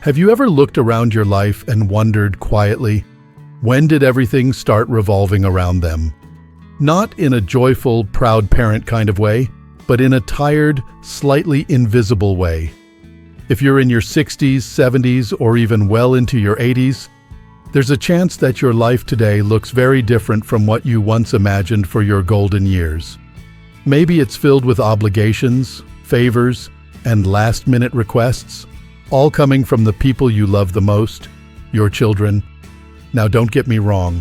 Have you ever looked around your life and wondered quietly, when did everything start revolving around them? Not in a joyful, proud parent kind of way, but in a tired, slightly invisible way. If you're in your 60s, 70s, or even well into your 80s, there's a chance that your life today looks very different from what you once imagined for your golden years. Maybe it's filled with obligations, favors, and last-minute requests, all coming from the people you love the most, your children. Now, don't get me wrong.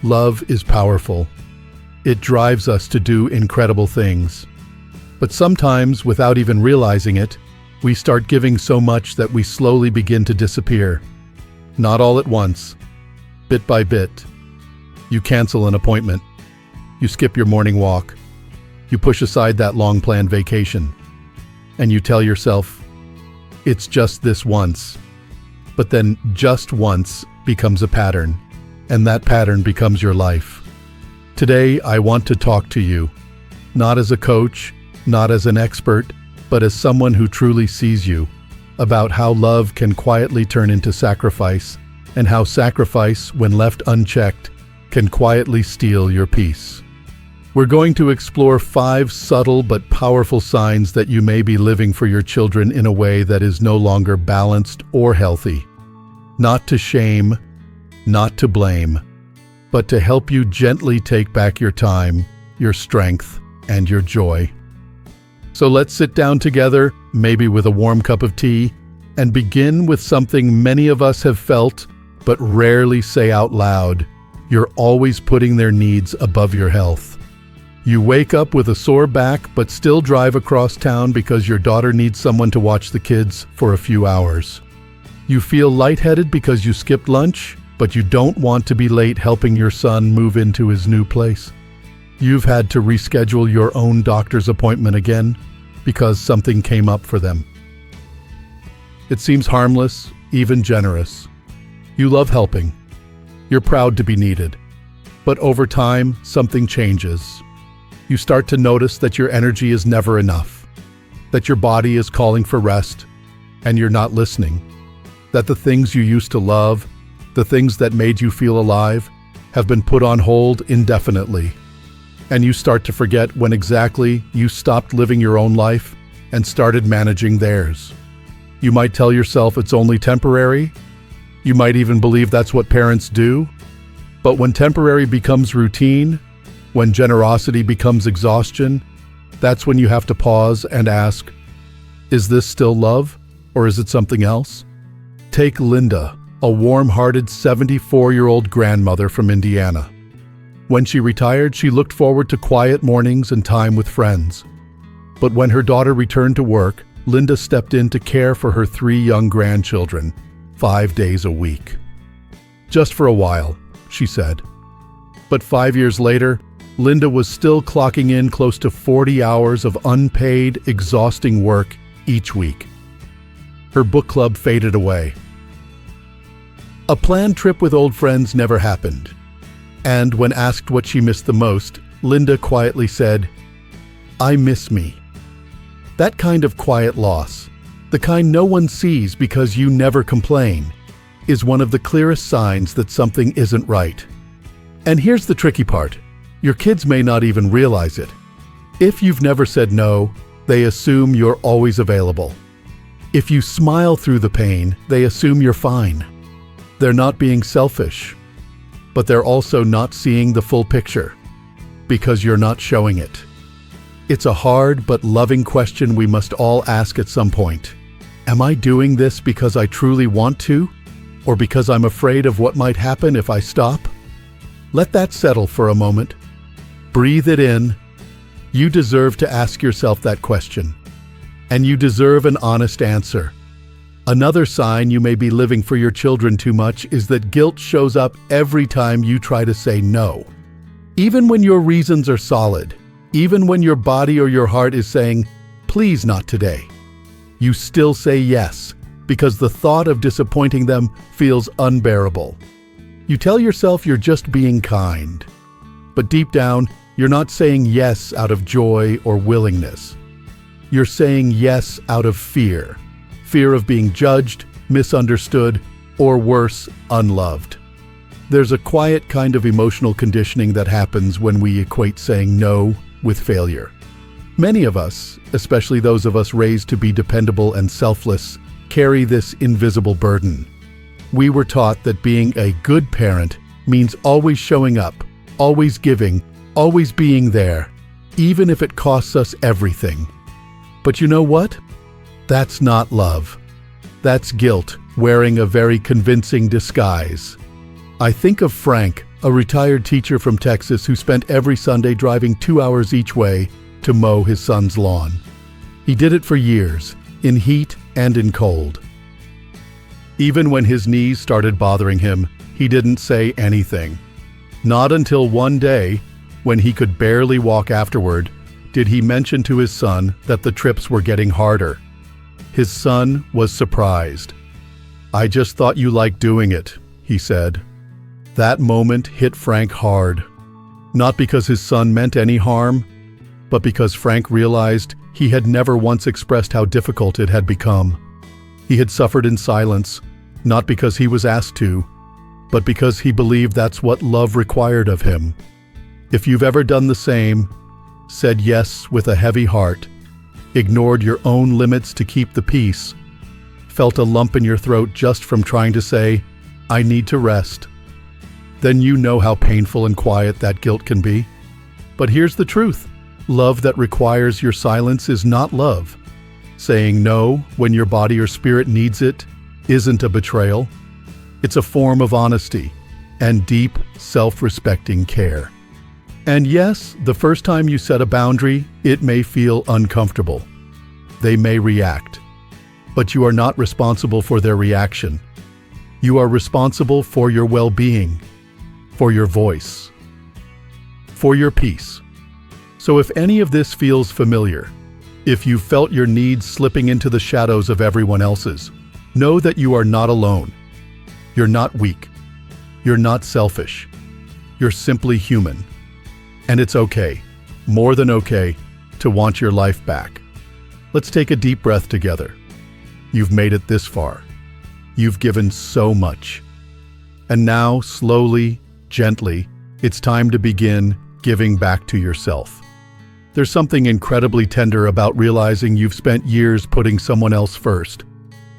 Love is powerful. It drives us to do incredible things. But sometimes, without even realizing it, we start giving so much that we slowly begin to disappear. Not all at once, bit by bit. You cancel an appointment. You skip your morning walk. You push aside that long-planned vacation. And you tell yourself, it's just this once. But then just once becomes a pattern, and that pattern becomes your life. Today, I want to talk to you, not as a coach, not as an expert, but as someone who truly sees you, about how love can quietly turn into sacrifice, and how sacrifice, when left unchecked, can quietly steal your peace. We're going to explore 5 subtle but powerful signs that you may be living for your children in a way that is no longer balanced or healthy. Not to shame, not to blame, but to help you gently take back your time, your strength, and your joy. So let's sit down together, maybe with a warm cup of tea, and begin with something many of us have felt but rarely say out loud. You're always putting their needs above your health. You wake up with a sore back but still drive across town because your daughter needs someone to watch the kids for a few hours. You feel lightheaded because you skipped lunch, but you don't want to be late helping your son move into his new place. You've had to reschedule your own doctor's appointment again because something came up for them. It seems harmless, even generous. You love helping. You're proud to be needed. But over time, something changes. You start to notice that your energy is never enough, that your body is calling for rest, and you're not listening, that the things you used to love, the things that made you feel alive, have been put on hold indefinitely. And you start to forget when exactly you stopped living your own life and started managing theirs. You might tell yourself it's only temporary. You might even believe that's what parents do. But when temporary becomes routine, when generosity becomes exhaustion, that's when you have to pause and ask, is this still love, or is it something else? Take Linda, a warm-hearted 74-year-old grandmother from Indiana. When she retired, she looked forward to quiet mornings and time with friends. But when her daughter returned to work, Linda stepped in to care for her 3 young grandchildren, 5 days a week. Just for a while, she said. But 5 years later, Linda was still clocking in close to 40 hours of unpaid, exhausting work each week. Her book club faded away. A planned trip with old friends never happened. And when asked what she missed the most, Linda quietly said, "I miss me." That kind of quiet loss, the kind no one sees because you never complain, is one of the clearest signs that something isn't right. And here's the tricky part. Your kids may not even realize it. If you've never said no, they assume you're always available. If you smile through the pain, they assume you're fine. They're not being selfish, but they're also not seeing the full picture because you're not showing it. It's a hard but loving question we must all ask at some point. Am I doing this because I truly want to, or because I'm afraid of what might happen if I stop? Let that settle for a moment. Breathe it in. You deserve to ask yourself that question, and you deserve an honest answer. Another sign you may be living for your children too much is that guilt shows up every time you try to say no. Even when your reasons are solid, even when your body or your heart is saying, "Please not today," you still say yes because the thought of disappointing them feels unbearable. You tell yourself you're just being kind, but deep down, you're not saying yes out of joy or willingness. You're saying yes out of fear. Fear of being judged, misunderstood, or worse, unloved. There's a quiet kind of emotional conditioning that happens when we equate saying no with failure. Many of us, especially those of us raised to be dependable and selfless, carry this invisible burden. We were taught that being a good parent means always showing up, always giving, always being there, even if it costs us everything. But you know what? That's not love. That's guilt wearing a very convincing disguise. I think of Frank, a retired teacher from Texas who spent every Sunday driving 2 hours each way to mow his son's lawn. He did it for years, in heat and in cold. Even when his knees started bothering him, he didn't say anything. Not until one day, when he could barely walk afterward, did he mention to his son that the trips were getting harder. His son was surprised. "I just thought you liked doing it," he said. That moment hit Frank hard. Not because his son meant any harm, but because Frank realized he had never once expressed how difficult it had become. He had suffered in silence, not because he was asked to, but because he believed that's what love required of him. If you've ever done the same, said yes with a heavy heart, ignored your own limits to keep the peace, felt a lump in your throat just from trying to say, "I need to rest," then you know how painful and quiet that guilt can be. But here's the truth. Love that requires your silence is not love. Saying no when your body or spirit needs it isn't a betrayal. It's a form of honesty and deep, self-respecting care. And yes, the first time you set a boundary, it may feel uncomfortable. They may react. But you are not responsible for their reaction. You are responsible for your well-being, for your voice, for your peace. So if any of this feels familiar, if you felt your needs slipping into the shadows of everyone else's, know that you are not alone. You're not weak. You're not selfish. You're simply human. And it's okay, more than okay, to want your life back. Let's take a deep breath together. You've made it this far. You've given so much. And now, slowly, gently, it's time to begin giving back to yourself. There's something incredibly tender about realizing you've spent years putting someone else first.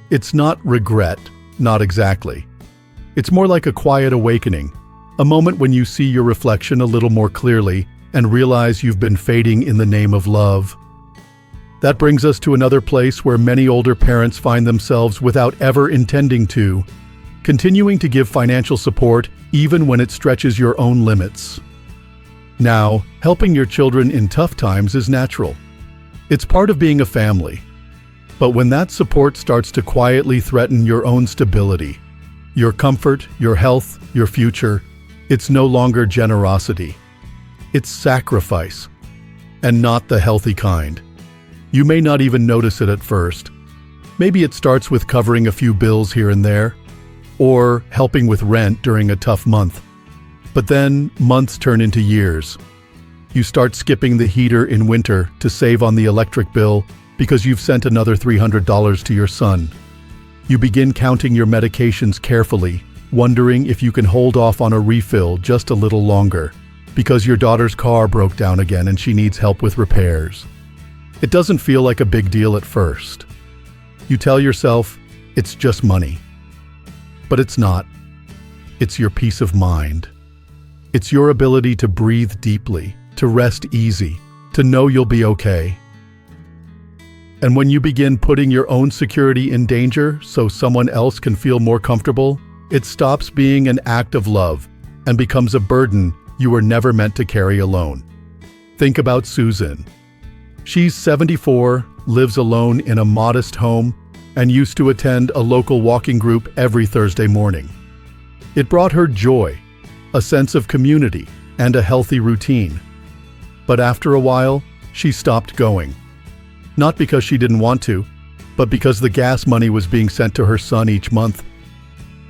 It's not regret, not exactly. It's more like a quiet awakening, a moment when you see your reflection a little more clearly and realize you've been fading in the name of love. That brings us to another place where many older parents find themselves without ever intending to, continuing to give financial support even when it stretches your own limits. Now, helping your children in tough times is natural. It's part of being a family. But when that support starts to quietly threaten your own stability, your comfort, your health, your future, it's no longer generosity. It's sacrifice, and not the healthy kind. You may not even notice it at first. Maybe it starts with covering a few bills here and there, or helping with rent during a tough month. But then months turn into years. You start skipping the heater in winter to save on the electric bill because you've sent another $300 to your son. You begin counting your medications carefully, wondering if you can hold off on a refill just a little longer, because your daughter's car broke down again and she needs help with repairs. It doesn't feel like a big deal at first. You tell yourself, it's just money. But it's not. It's your peace of mind. It's your ability to breathe deeply, to rest easy, to know you'll be okay. And when you begin putting your own security in danger so someone else can feel more comfortable, it stops being an act of love and becomes a burden you were never meant to carry alone. Think about Susan. She's 74, lives alone in a modest home, and used to attend a local walking group every Thursday morning. It brought her joy, a sense of community, and a healthy routine. But after a while, she stopped going. Not because she didn't want to, but because the gas money was being sent to her son each month.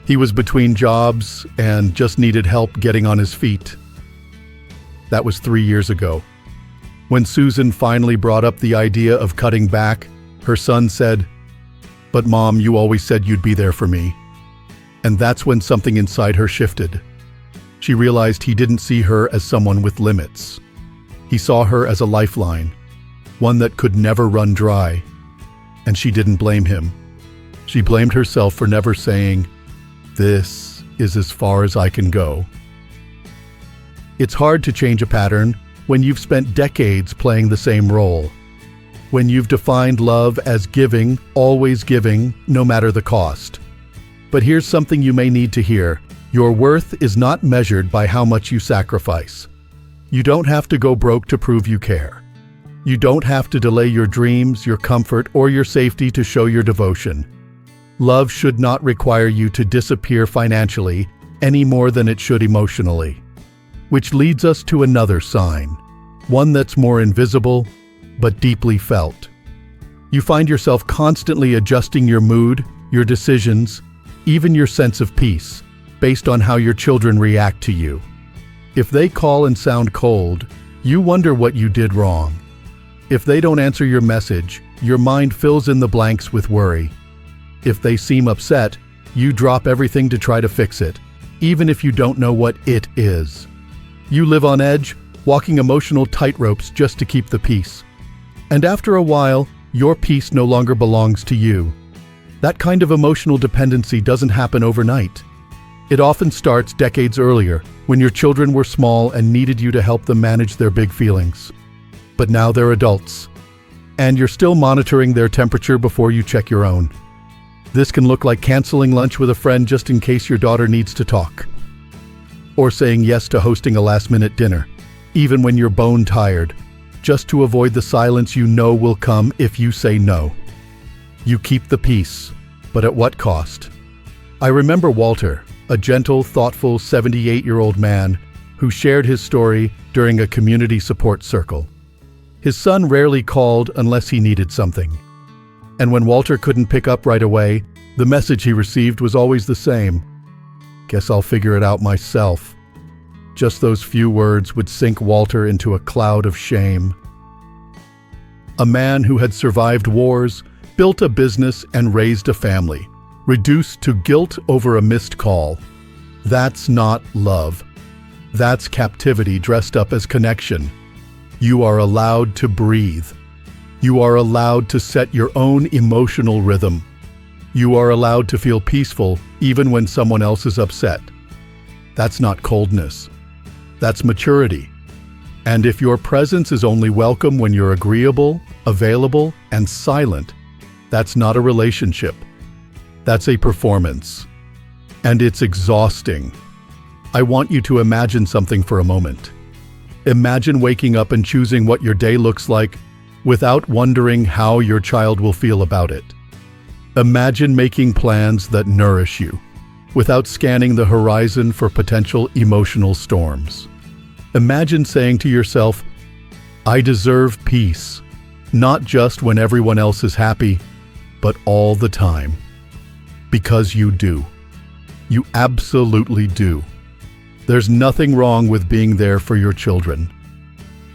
He was between jobs and just needed help getting on his feet. That was 3 years ago. When Susan finally brought up the idea of cutting back, her son said, "But Mom, you always said you'd be there for me." And that's when something inside her shifted. She realized he didn't see her as someone with limits. He saw her as a lifeline, one that could never run dry. And she didn't blame him. She blamed herself for never saying, "This is as far as I can go." It's hard to change a pattern when you've spent decades playing the same role. When you've defined love as giving, always giving, no matter the cost. But here's something you may need to hear. Your worth is not measured by how much you sacrifice. You don't have to go broke to prove you care. You don't have to delay your dreams, your comfort, or your safety to show your devotion. Love should not require you to disappear financially any more than it should emotionally. Which leads us to another sign, one that's more invisible, but deeply felt. You find yourself constantly adjusting your mood, your decisions, even your sense of peace, based on how your children react to you. If they call and sound cold, you wonder what you did wrong. If they don't answer your message, your mind fills in the blanks with worry. If they seem upset, you drop everything to try to fix it, even if you don't know what it is. You live on edge, walking emotional tightropes just to keep the peace. And after a while, your peace no longer belongs to you. That kind of emotional dependency doesn't happen overnight. It often starts decades earlier, when your children were small and needed you to help them manage their big feelings. But now they're adults, and you're still monitoring their temperature before you check your own. This can look like canceling lunch with a friend just in case your daughter needs to talk. Or saying yes to hosting a last-minute dinner, even when you're bone tired, just to avoid the silence you know will come if you say no. You keep the peace, but at what cost? I remember Walter, a gentle, thoughtful 78-year-old man who shared his story during a community support circle. His son rarely called unless he needed something. And when Walter couldn't pick up right away, the message he received was always the same. "Guess I'll figure it out myself." Just those few words would sink Walter into a cloud of shame. A man who had survived wars, built a business, and raised a family, reduced to guilt over a missed call. That's not love. That's captivity dressed up as connection. You are allowed to breathe. You are allowed to set your own emotional rhythm. You are allowed to feel peaceful even when someone else is upset. That's not coldness. That's maturity. And if your presence is only welcome when you're agreeable, available, and silent, that's not a relationship. That's a performance. And it's exhausting. I want you to imagine something for a moment. Imagine waking up and choosing what your day looks like without wondering how your child will feel about it. Imagine making plans that nourish you, without scanning the horizon for potential emotional storms. Imagine saying to yourself, "I deserve peace, not just when everyone else is happy, but all the time." Because you do. You absolutely do. There's nothing wrong with being there for your children.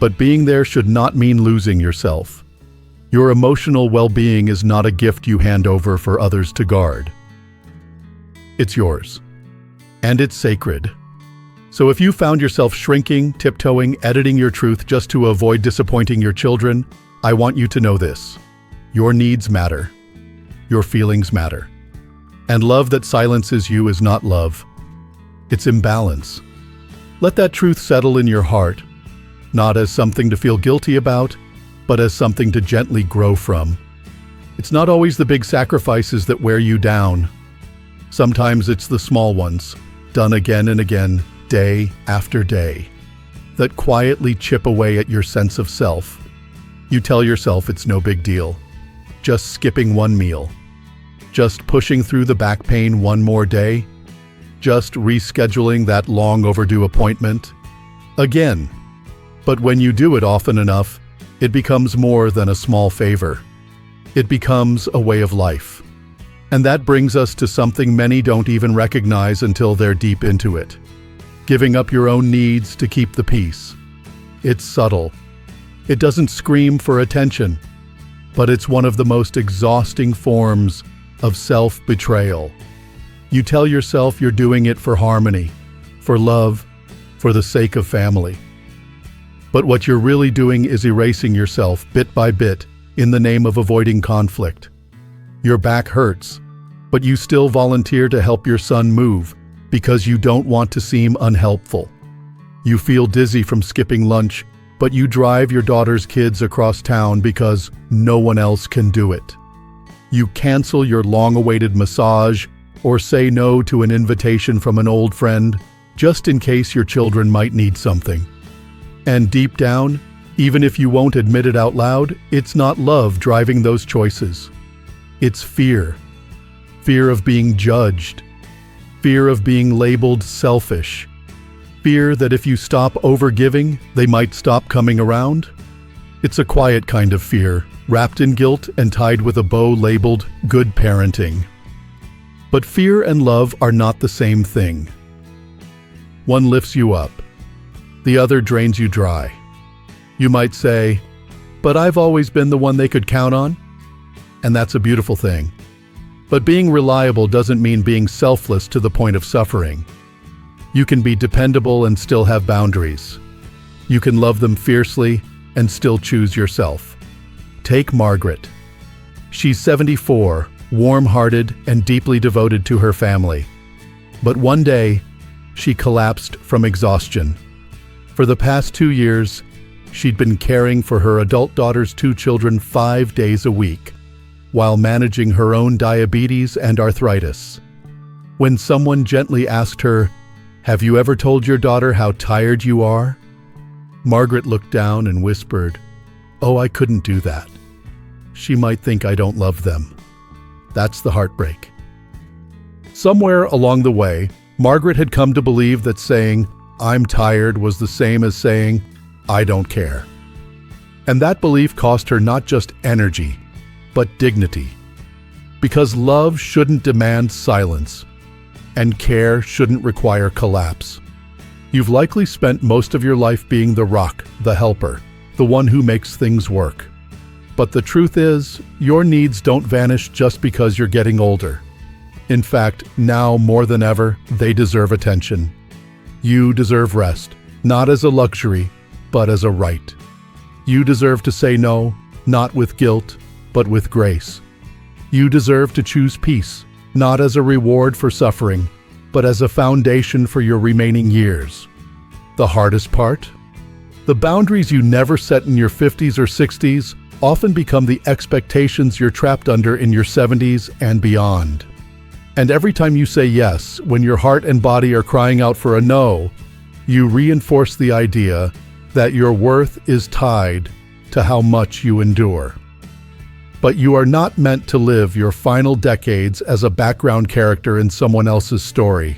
But being there should not mean losing yourself. Your emotional well-being is not a gift you hand over for others to guard. It's yours. And it's sacred. So if you found yourself shrinking, tiptoeing, editing your truth just to avoid disappointing your children, I want you to know this. Your needs matter. Your feelings matter. And love that silences you is not love. It's imbalance. Let that truth settle in your heart, not as something to feel guilty about, but as something to gently grow from. It's not always the big sacrifices that wear you down. Sometimes it's the small ones, done again and again, day after day, that quietly chip away at your sense of self. You tell yourself it's no big deal. Just skipping one meal. Just pushing through the back pain one more day. Just rescheduling that long overdue appointment. Again. But when you do it often enough, it becomes more than a small favor. It becomes a way of life. And that brings us to something many don't even recognize until they're deep into it. Giving up your own needs to keep the peace. It's subtle. It doesn't scream for attention, but it's one of the most exhausting forms of self-betrayal. You tell yourself you're doing it for harmony, for love, for the sake of family. But what you're really doing is erasing yourself bit by bit in the name of avoiding conflict. Your back hurts, but you still volunteer to help your son move because you don't want to seem unhelpful. You feel dizzy from skipping lunch, but you drive your daughter's kids across town because no one else can do it. You cancel your long-awaited massage or say no to an invitation from an old friend just in case your children might need something. And deep down, even if you won't admit it out loud, it's not love driving those choices. It's fear. Fear of being judged. Fear of being labeled selfish. Fear that if you stop overgiving, they might stop coming around. It's a quiet kind of fear, wrapped in guilt and tied with a bow labeled good parenting. But fear and love are not the same thing. One lifts you up. The other drains you dry. You might say, "But I've always been the one they could count on." And that's a beautiful thing. But being reliable doesn't mean being selfless to the point of suffering. You can be dependable and still have boundaries. You can love them fiercely and still choose yourself. Take Margaret. She's 74, warm-hearted and deeply devoted to her family. But one day, she collapsed from exhaustion. For the past 2 years, she'd been caring for her adult daughter's 2 children 5 days a week, while managing her own diabetes and arthritis. When someone gently asked her, "Have you ever told your daughter how tired you are?" Margaret looked down and whispered, "Oh, I couldn't do that. She might think I don't love them." That's the heartbreak. Somewhere along the way, Margaret had come to believe that saying, "I'm tired" was the same as saying, "I don't care." And that belief cost her not just energy, but dignity. Because love shouldn't demand silence, and care shouldn't require collapse. You've likely spent most of your life being the rock, the helper, the one who makes things work. But the truth is, your needs don't vanish just because you're getting older. In fact, now more than ever, they deserve attention. You deserve rest, not as a luxury, but as a right. You deserve to say no, not with guilt, but with grace. You deserve to choose peace, not as a reward for suffering, but as a foundation for your remaining years. The hardest part? The boundaries you never set in your 50s or 60s often become the expectations you're trapped under in your 70s and beyond. And every time you say yes, when your heart and body are crying out for a no, you reinforce the idea that your worth is tied to how much you endure. But you are not meant to live your final decades as a background character in someone else's story.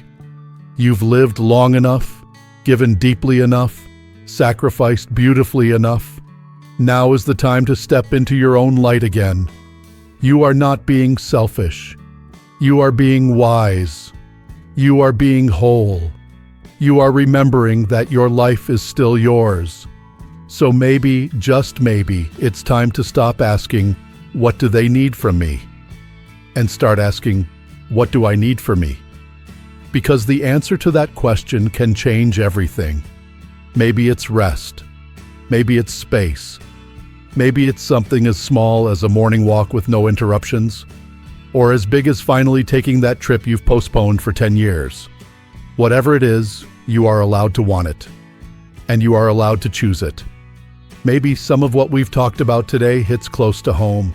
You've lived long enough, given deeply enough, sacrificed beautifully enough. Now is the time to step into your own light again. You are not being selfish. You are being wise. You are being whole. You are remembering that your life is still yours. So maybe, just maybe, it's time to stop asking, "What do they need from me?" and start asking, "What do I need for me?" Because the answer to that question can change everything. Maybe it's rest. Maybe it's space. Maybe it's something as small as a morning walk with no interruptions, or as big as finally taking that trip you've postponed for 10 years. Whatever it is, you are allowed to want it, and you are allowed to choose it. Maybe some of what we've talked about today hits close to home.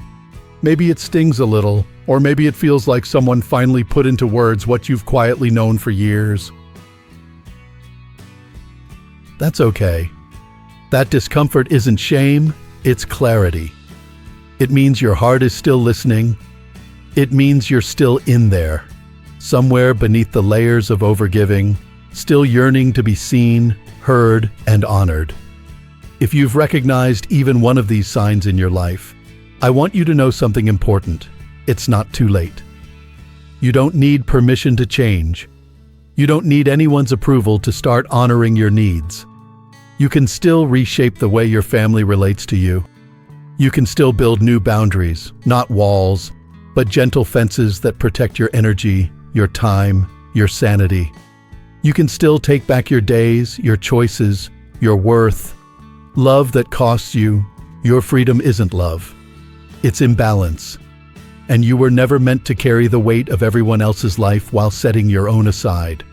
Maybe it stings a little, or maybe it feels like someone finally put into words what you've quietly known for years. That's okay. That discomfort isn't shame, it's clarity. It means your heart is still listening. It means you're still in there, somewhere beneath the layers of overgiving, still yearning to be seen, heard, and honored. If you've recognized even one of these signs in your life, I want you to know something important. It's not too late. You don't need permission to change. You don't need anyone's approval to start honoring your needs. You can still reshape the way your family relates to you. You can still build new boundaries, not walls, but gentle fences that protect your energy, your time, your sanity. You can still take back your days, your choices, your worth. Love that costs you, your freedom isn't love. It's imbalance. And you were never meant to carry the weight of everyone else's life while setting your own aside.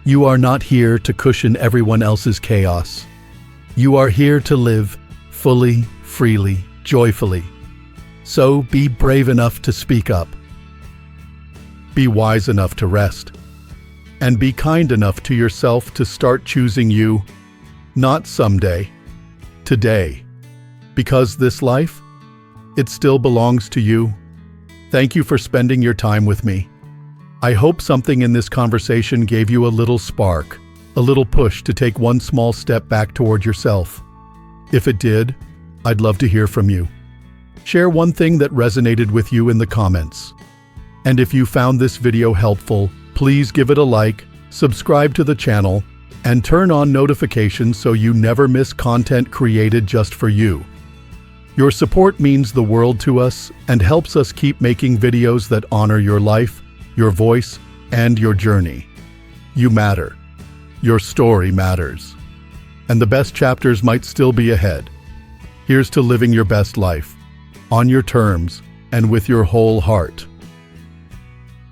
You are not here to cushion everyone else's chaos. You are here to live fully, freely, joyfully. So be brave enough to speak up. Be wise enough to rest. And be kind enough to yourself to start choosing you, not someday, today. Because this life, it still belongs to you. Thank you for spending your time with me. I hope something in this conversation gave you a little spark, a little push to take one small step back toward yourself. If it did, I'd love to hear from you. Share one thing that resonated with you in the comments. And if you found this video helpful, please give it a like, subscribe to the channel, and turn on notifications so you never miss content created just for you. Your support means the world to us and helps us keep making videos that honor your life, your voice, and your journey. You matter. Your story matters. And the best chapters might still be ahead. Here's to living your best life, on your terms, and with your whole heart.